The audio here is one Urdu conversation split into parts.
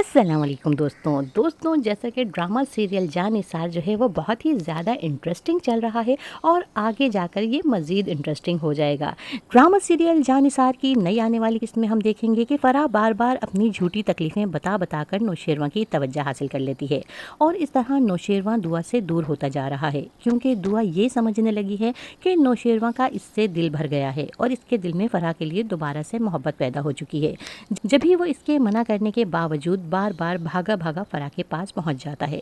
السلام علیکم دوستوں جیسا کہ ڈرامہ سیریل جان نثار جو ہے وہ بہت ہی زیادہ انٹرسٹنگ چل رہا ہے اور آگے جا کر یہ مزید انٹرسٹنگ ہو جائے گا۔ ڈرامہ سیریل جان نثار کی نئی آنے والی قسط میں ہم دیکھیں گے کہ فرح بار بار اپنی جھوٹی تکلیفیں بتا کر نوشیروان کی توجہ حاصل کر لیتی ہے اور اس طرح نوشیروان دعا سے دور ہوتا جا رہا ہے، کیونکہ دعا یہ سمجھنے لگی ہے کہ نوشیروان کا اس سے دل بھر گیا ہے اور اس کے دل میں فرح کے لیے دوبارہ سے محبت پیدا ہو چکی ہے۔ جب بھی وہ اس کے منع کرنے کے باوجود بار بار بھاگا فرح کے پاس پہنچ جاتا ہے۔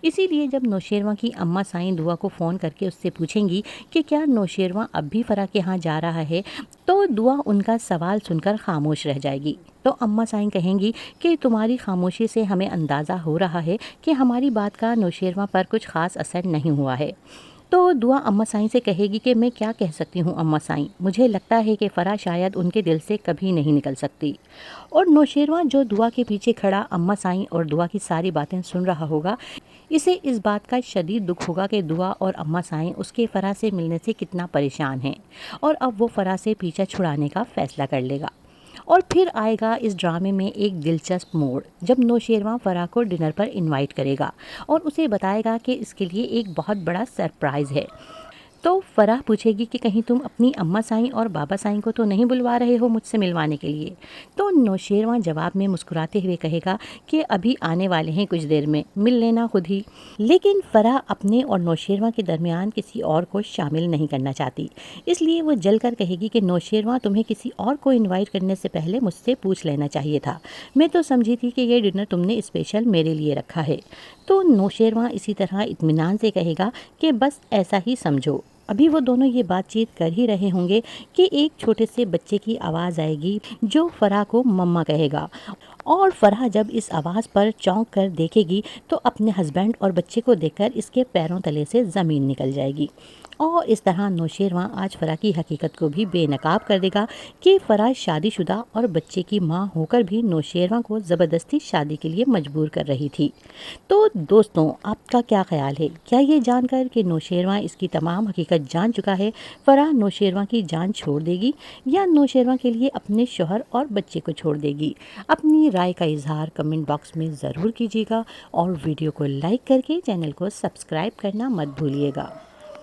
اسی لیے جب نوشیروان کی اماں سائیں دعا کو فون کر کے اس سے پوچھیں گی کہ کیا نوشیروان اب بھی فرح کے ہاں جا رہا ہے، تو دعا ان کا سوال سن کر خاموش رہ جائے گی۔ تو اماں سائیں کہیں گی کہ تمہاری خاموشی سے ہمیں اندازہ ہو رہا ہے کہ ہماری بات کا نوشیروان پر کچھ خاص اثر نہیں ہوا ہے۔ تو دعا اماں سائیں سے کہے گی کہ میں کیا کہہ سکتی ہوں اماں سائیں، مجھے لگتا ہے کہ فرح شاید ان کے دل سے کبھی نہیں نکل سکتی۔ اور نوشیروان جو دعا کے پیچھے کھڑا اماں سائیں اور دعا کی ساری باتیں سن رہا ہوگا، اسے اس بات کا شدید دکھ ہوگا کہ دعا اور اماں سائیں اس کے فرح سے ملنے سے کتنا پریشان ہیں اور اب وہ فرح سے پیچھا چھڑانے کا فیصلہ کر لے گا۔ اور پھر آئے گا اس ڈرامے میں ایک دلچسپ موڑ جب نوشیروان فرح کو ڈنر پر انوائٹ کرے گا اور اسے بتائے گا کہ اس کے لیے ایک بہت بڑا سرپرائز ہے۔ تو فرح پوچھے گی کہ کہیں تم اپنی اماں سائیں اور بابا سائیں کو تو نہیں بلوا رہے ہو مجھ سے ملوانے کے لیے؟ تو نوشیروان جواب میں مسکراتے ہوئے کہے گا کہ ابھی آنے والے ہیں کچھ دیر میں، مل لینا خود ہی۔ لیکن فرح اپنے اور نوشیروان کے درمیان کسی اور کو شامل نہیں کرنا چاہتی، اس لیے وہ جل کر کہے گی کہ نوشیروان تمہیں کسی اور کو انوائٹ کرنے سے پہلے مجھ سے پوچھ لینا چاہیے تھا، میں تو سمجھی تھی کہ یہ ڈنر تم نے اسپیشل میرے لیے رکھا ہے۔ تو نوشیروان اسی طرح اطمینان سے کہے گا کہ بس ایسا ہی سمجھو۔ ابھی وہ دونوں یہ بات چیت کر ہی رہے ہوں گے کہ ایک چھوٹے سے بچے کی آواز آئے گی جو فرح کو مما کہے گا، اور فرح جب اس آواز پر چونک کر دیکھے گی تو اپنے ہسبینڈ اور بچے کو دیکھ کر اس کے پیروں تلے سے زمین نکل جائے گی۔ اور اس طرح نوشیروان آج فرح کی حقیقت کو بھی بے نقاب کر دے گا کہ فرح شادی شدہ اور بچے کی ماں ہو کر بھی نوشیروان کو زبردستی شادی کے لیے مجبور کر رہی تھی۔ تو دوستوں، آپ کا کیا خیال ہے؟ کیا یہ جان کر کہ نوشیروان اس کی تمام حقیقت جان چکا ہے، فرح نوشیروان کی جان چھوڑ دے گی یا نوشیروان کے لیے اپنے شوہر اور بچے کو چھوڑ دے گی؟ اپنی رائے کا اظہار کمنٹ باکس میں ضرور کیجیے گا اور ویڈیو کو لائک کر کے چینل کو سبسکرائب کرنا مت بھولیے گا۔